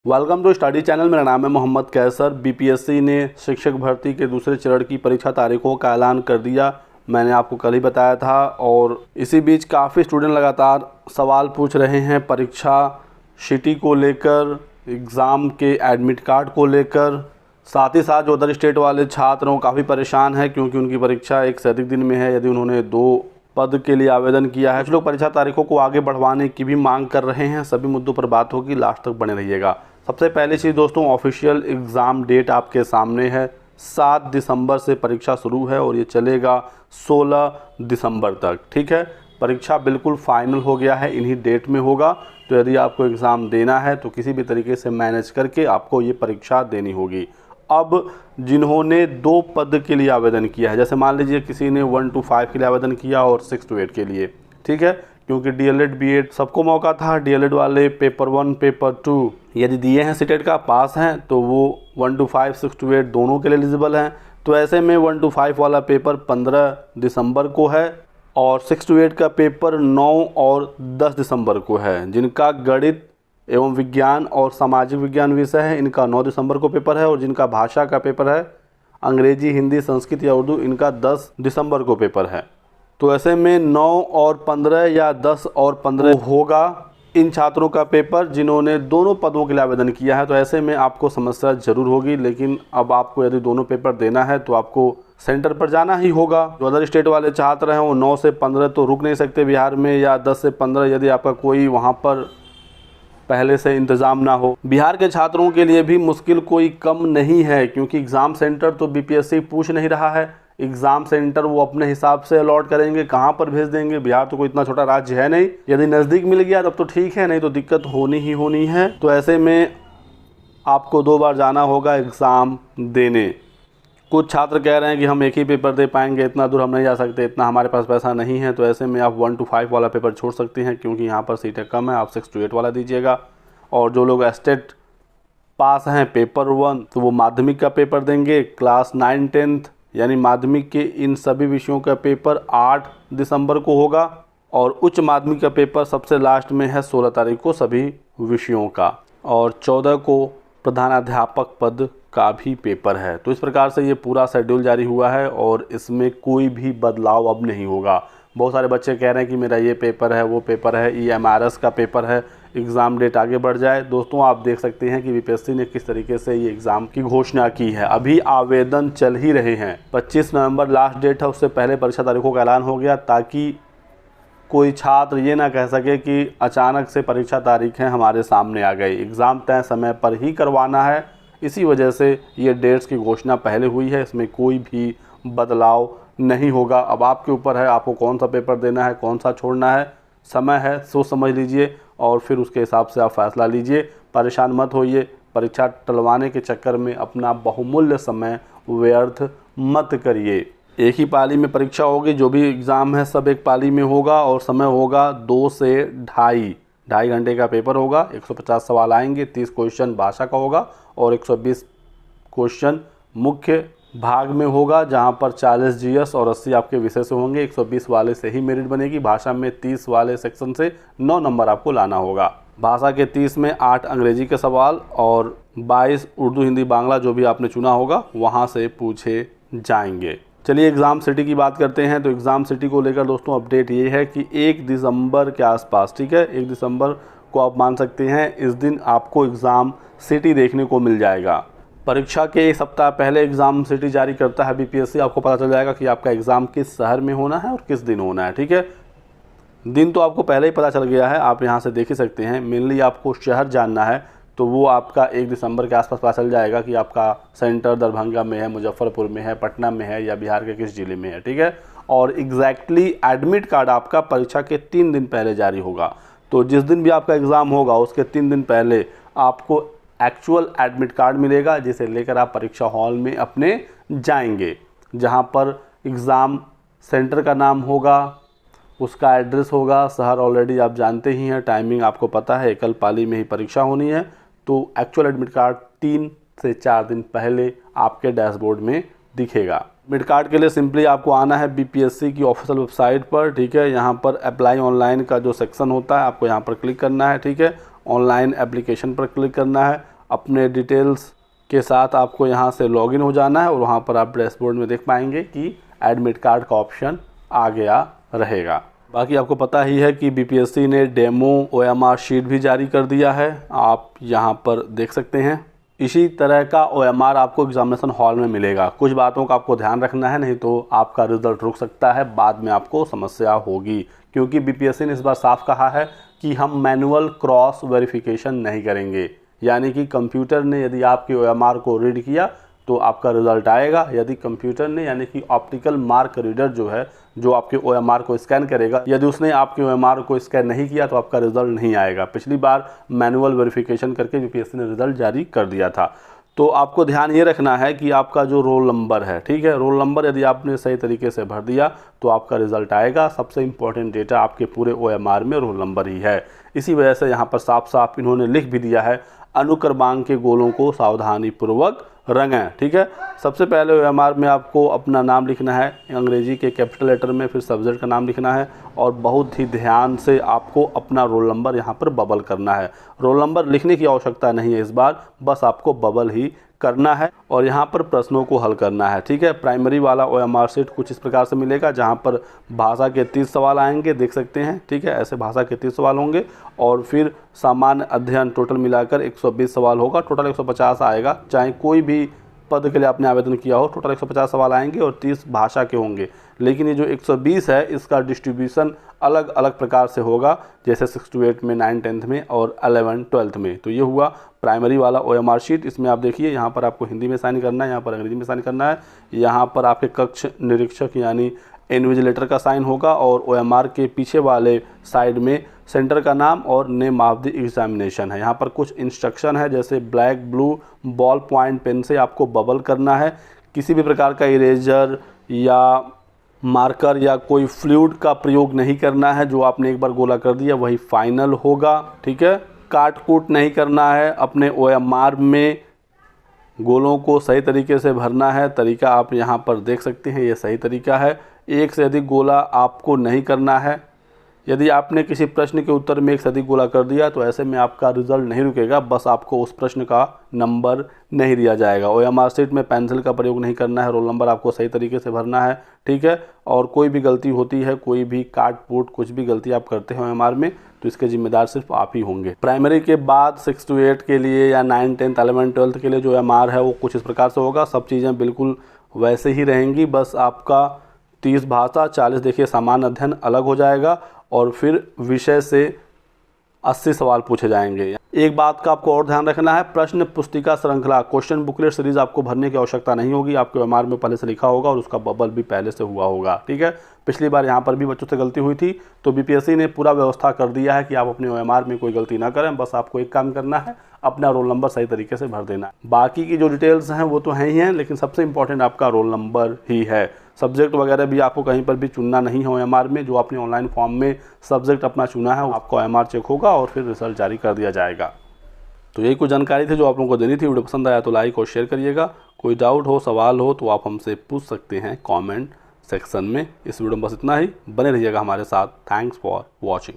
Welcome to study channel. मेरा नाम है मोहम्मद कैसर। बीपीएससी ने शिक्षक भर्ती के दूसरे चरण की परीक्षा तारीखों का ऐलान कर दिया। मैंने आपको कल ही बताया था और इसी बीच काफ़ी स्टूडेंट लगातार सवाल पूछ रहे हैं परीक्षा सिटी को लेकर, एग्ज़ाम के एडमिट कार्ड को लेकर। साथ ही साथ जो अदर स्टेट वाले छात्र हैं काफ़ी परेशान हैं क्योंकि उनकी परीक्षा एक से अधिक दिन में है। यदि उन्होंने 2 पद के लिए आवेदन किया है, कुछ लोग परीक्षा तारीखों को आगे बढ़वाने की भी मांग कर रहे हैं। सभी मुद्दों पर बात होगी, लास्ट तक बने रहिएगा। सबसे पहली चीज़ दोस्तों, ऑफिशियल एग्ज़ाम डेट आपके सामने है। 7 दिसंबर से परीक्षा शुरू है और ये चलेगा 16 दिसंबर तक। ठीक है, परीक्षा बिल्कुल फाइनल हो गया है, इन्हीं डेट में होगा। तो यदि आपको एग्ज़ाम देना है तो किसी भी तरीके से मैनेज करके आपको ये परीक्षा देनी होगी। अब जिन्होंने 2 पद के लिए आवेदन किया है, जैसे मान लीजिए किसी ने 1 to 5 के लिए आवेदन किया और 6 to 8 के लिए, ठीक है, क्योंकि डीएलएड बीएड सबको मौका था। डीएलएड वाले पेपर 1 पेपर 2 यदि दिए हैं, सीटेट का पास हैं, तो वो 1 to 5 6 to 8 दोनों के लिए एलिजिबल हैं। तो ऐसे में 1 to 5 वाला पेपर 15 दिसंबर को है और 6 to 8 का पेपर 9 और 10 दिसंबर को है। जिनका गणित एवं विज्ञान और सामाजिक विज्ञान विषय है, इनका 9 दिसंबर को पेपर है। और जिनका भाषा का पेपर है, अंग्रेजी, हिंदी, संस्कृत या उर्दू, इनका 10 दिसंबर को पेपर है। तो ऐसे में 9 और 15 या 10 और 15 होगा इन छात्रों का पेपर जिन्होंने दोनों पदों के लिए आवेदन किया है। तो ऐसे में आपको समस्या ज़रूर होगी, लेकिन अब आपको यदि दोनों पेपर देना है तो आपको सेंटर पर जाना ही होगा। जो अदर स्टेट वाले छात्र हैं वो 9 से 15 तो रुक नहीं सकते बिहार में, या 10 से 15 यदि आपका कोई वहाँ पर पहले से इंतज़ाम ना हो। बिहार के छात्रों के लिए भी मुश्किल कोई कम नहीं है, क्योंकि एग्ज़ाम सेंटर तो बीपीएससी पूछ नहीं रहा है। एग्ज़ाम सेंटर वो अपने हिसाब से अलॉट करेंगे, कहाँ पर भेज देंगे। बिहार तो कोई इतना छोटा राज्य है नहीं। यदि नज़दीक मिल गया तब तो ठीक है, नहीं तो दिक्कत होनी ही होनी है। तो ऐसे में आपको 2 बार जाना होगा एग्ज़ाम देने। कुछ छात्र कह रहे हैं कि हम एक ही पेपर दे पाएंगे, इतना दूर हम नहीं जा सकते, इतना हमारे पास पैसा नहीं है। तो ऐसे में आप 1 to 5 वाला पेपर छोड़ सकते हैं, क्योंकि यहाँ पर सीटें कम है। आप 6 to 8 वाला दीजिएगा। और जो लोग स्टेट पास हैं पेपर 1, तो वो माध्यमिक का पेपर देंगे। क्लास 9 10th यानी माध्यमिक के इन सभी विषयों का पेपर 8 दिसंबर को होगा। और उच्च माध्यमिक का पेपर सबसे लास्ट में है 16 तारीख को सभी विषयों का। और 14 को प्रधानाध्यापक पद का भी पेपर है। तो इस प्रकार से ये पूरा शेड्यूल जारी हुआ है और इसमें कोई भी बदलाव अब नहीं होगा। बहुत सारे बच्चे कह रहे हैं कि मेरा ये पेपर है, वो पेपर है, EMRS का पेपर है, एग्ज़ाम डेट आगे बढ़ जाए। दोस्तों आप देख सकते हैं कि बीपीएससी ने किस तरीके से ये एग्ज़ाम की घोषणा की है। अभी आवेदन चल ही रहे हैं। 25 नवंबर लास्ट डेट है, उससे पहले परीक्षा तारीखों का ऐलान हो गया, ताकि कोई छात्र ये ना कह सके कि अचानक से परीक्षा तारीखें हमारे सामने आ गई। एग्ज़ाम तय समय पर ही करवाना है, इसी वजह से ये डेट्स की घोषणा पहले हुई है। इसमें कोई भी बदलाव नहीं होगा। अब आपके ऊपर है, आपको कौन सा पेपर देना है, कौन सा छोड़ना है। समय है, सोच समझ लीजिए और फिर उसके हिसाब से आप फैसला लीजिए। परेशान मत होइए, परीक्षा टलवाने के चक्कर में अपना बहुमूल्य समय व्यर्थ मत करिए। एक ही पाली में परीक्षा होगी, जो भी एग्ज़ाम है सब एक पाली में होगा और समय होगा 2 से ढाई घंटे का पेपर होगा। 150 सवाल आएंगे, 30 क्वेश्चन भाषा का होगा और 120 क्वेश्चन मुख्य भाग में होगा, जहां पर 40 जीएस और 80 आपके विषय से होंगे। 120 वाले से ही मेरिट बनेगी। भाषा में 30 वाले सेक्शन से 9 नंबर आपको लाना होगा। भाषा के 30 में 8 अंग्रेजी के सवाल और 22 उर्दू, हिंदी, बांग्ला जो भी आपने चुना होगा वहां से पूछे जाएंगे। चलिए एग्ज़ाम सिटी की बात करते हैं। तो एग्ज़ाम सिटी को लेकर दोस्तों अपडेट ये है कि 1 दिसंबर के आसपास, ठीक है, 1 दिसंबर को आप मान सकते हैं, इस दिन आपको एग्ज़ाम सिटी देखने को मिल जाएगा। परीक्षा के 1 सप्ताह पहले एग्ज़ाम सिटी जारी करता है बीपीएससी। आपको पता चल जाएगा कि आपका एग्ज़ाम किस शहर में होना है और किस दिन होना है। ठीक है, दिन तो आपको पहले ही पता चल गया है, आप यहाँ से देख ही सकते हैं। मेनली आपको शहर जानना है, तो वो आपका 1 दिसंबर के आसपास पता चल जाएगा कि आपका सेंटर दरभंगा में है, मुजफ्फरपुर में है, पटना में है या बिहार के किस जिले में है। ठीक है, और एग्जैक्टली एडमिट कार्ड आपका परीक्षा के 3 दिन पहले जारी होगा। तो जिस दिन भी आपका एग्ज़ाम होगा उसके 3 दिन पहले आपको एक्चुअल एडमिट कार्ड मिलेगा, जिसे लेकर आप परीक्षा हॉल में अपने जाएंगे। जहां पर एग्ज़ाम सेंटर का नाम होगा, उसका एड्रेस होगा, शहर ऑलरेडी आप जानते ही हैं, टाइमिंग आपको पता है, एकल पाली में ही परीक्षा होनी है। तो एक्चुअल एडमिट कार्ड 3 से 4 दिन पहले आपके डैशबोर्ड में दिखेगा। एडमिट कार्ड के लिए सिंपली आपको आना है बीपीएससी की ऑफिशियल वेबसाइट पर। ठीक है, यहाँ पर अप्लाई ऑनलाइन का जो सेक्शन होता है आपको यहाँ पर क्लिक करना है। ठीक है, ऑनलाइन एप्लीकेशन पर क्लिक करना है। अपने डिटेल्स के साथ आपको यहाँ से लॉगिन हो जाना है और वहाँ पर आप डैशबोर्ड में देख पाएंगे कि एडमिट कार्ड का ऑप्शन आ गया रहेगा। बाकी आपको पता ही है कि बीपीएससी ने डेमो OMR शीट भी जारी कर दिया है, आप यहाँ पर देख सकते हैं। इसी तरह का OMR आपको एग्जामिनेशन हॉल में मिलेगा। कुछ बातों का आपको ध्यान रखना है, नहीं तो आपका रिजल्ट रुक सकता है, बाद में आपको समस्या होगी। क्योंकि बीपीएससी ने इस बार साफ कहा है कि हम मैनुअल क्रॉस वेरिफिकेशन नहीं करेंगे, यानी कि कंप्यूटर ने यदि आपके OMR को रीड किया तो आपका रिज़ल्ट आएगा। यदि कंप्यूटर ने यानी कि ऑप्टिकल मार्क रीडर जो है, जो आपके OMR को स्कैन करेगा, यदि उसने आपके OMR को स्कैन नहीं किया तो आपका रिज़ल्ट नहीं आएगा। पिछली बार मैनुअल वेरिफिकेशन करके यूपीएससी ने रिज़ल्ट जारी कर दिया था। तो आपको ध्यान ये रखना है कि आपका जो रोल नंबर है, ठीक है, रोल नंबर यदि आपने सही तरीके से भर दिया तो आपका रिज़ल्ट आएगा। सबसे इम्पोर्टेंट डेटा आपके पूरे OMR में रोल नंबर ही है। इसी वजह से यहाँ पर साफ साफ इन्होंने लिख भी दिया है, अनुक्रमांक के गोलों को सावधानीपूर्वक रंगें, ठीक है। सबसे पहले OMR में आपको अपना नाम लिखना है अंग्रेजी के कैपिटल लेटर में, फिर सब्जेक्ट का नाम लिखना है और बहुत ही ध्यान से आपको अपना रोल नंबर यहाँ पर बबल करना है। रोल नंबर लिखने की आवश्यकता नहीं है इस बार, बस आपको बबल ही करना है और यहाँ पर प्रश्नों को हल करना है, ठीक है। प्राइमरी वाला OMR शीट कुछ इस प्रकार से मिलेगा, जहाँ पर भाषा के 30 सवाल आएंगे, देख सकते हैं, ठीक है। ऐसे भाषा के 30 सवाल होंगे और फिर सामान्य अध्ययन टोटल मिलाकर 120 सवाल होगा। टोटल 150 आएगा, चाहे कोई भी पद के लिए आपने आवेदन किया हो। टोटल 150 सवाल आएंगे और 30 भाषा के होंगे। लेकिन ये जो 120 है इसका डिस्ट्रीब्यूशन अलग अलग प्रकार से होगा, जैसे 6 to 8 में, 9 10th में और 11 12th में। तो ये हुआ प्राइमरी वाला OMR शीट। इसमें आप देखिए, यहाँ पर आपको हिंदी में साइन करना है, यहाँ पर अंग्रेजी में साइन करना है, यहाँ पर आपके कक्ष निरीक्षक यानी इन्विजिलेटर का साइन होगा और OMR के पीछे वाले साइड में सेंटर का नाम और नेम ऑफ द एग्जामिनेशन है। यहाँ पर कुछ इंस्ट्रक्शन है, जैसे black blue ball point pen से आपको बबल करना है। किसी भी प्रकार का इरेजर या मार्कर या कोई फ्लूइड का प्रयोग नहीं करना है। जो आपने एक बार गोला कर दिया वही फाइनल होगा, ठीक है। काट कूट नहीं करना है। अपने OMR में गोलों को सही तरीके से भरना है। तरीका आप यहाँ पर देख सकते हैं, ये सही तरीका है। एक से अधिक गोला आपको नहीं करना है। यदि आपने किसी प्रश्न के उत्तर में एक से अधिक गोला कर दिया तो ऐसे में आपका रिजल्ट नहीं रुकेगा, बस आपको उस प्रश्न का नंबर नहीं दिया जाएगा। OMR शीट में पेंसिल का प्रयोग नहीं करना है। रोल नंबर आपको सही तरीके से भरना है, ठीक है। और कोई भी गलती होती है, कोई भी काट पूट कुछ भी गलती आप करते हैं OMR में, तो इसके जिम्मेदार सिर्फ आप ही होंगे। प्राइमरी के बाद 6 to 8 के लिए या 9 10th 11 12th के लिए जो OMR है वो कुछ इस प्रकार से होगा। सब चीज़ें बिल्कुल वैसे ही रहेंगी, बस आपका 30 भाषा, 40 देखिए सामान्य अध्ययन अलग हो जाएगा और फिर विषय से 80 सवाल पूछे जाएंगे। एक बात का आपको और ध्यान रखना है, प्रश्न पुस्तिका श्रृंखला क्वेश्चन बुकलेट सीरीज आपको भरने की आवश्यकता नहीं होगी। आपके OMR में पहले से लिखा होगा और उसका बबल भी पहले से हुआ होगा, ठीक है। पिछली बार यहाँ पर भी बच्चों से गलती हुई थी, तो बीपीएससी ने पूरा व्यवस्था कर दिया है कि आप अपने OMR में कोई गलती ना करें। बस आपको एक काम करना है, अपना रोल नंबर सही तरीके से भर देना है। बाकी की जो डिटेल्स हैं वो तो हैं ही हैं, लेकिन सबसे इंपॉर्टेंट आपका रोल नंबर ही है। सब्जेक्ट वगैरह भी आपको कहीं पर भी चुनना नहीं है OMR में। जो आपने ऑनलाइन फॉर्म में सब्जेक्ट अपना चुना है आपका OMR चेक होगा और फिर रिजल्ट जारी कर दिया जाएगा। तो यही कुछ जानकारी थी जो आप लोगों को देनी थी। वीडियो पसंद आया तो लाइक और शेयर करिएगा। कोई डाउट हो, सवाल हो तो आप हमसे पूछ सकते हैं कमेंट सेक्शन में। इस वीडियो में बस इतना ही। बने रहिएगा हमारे साथ। Thanks for watching.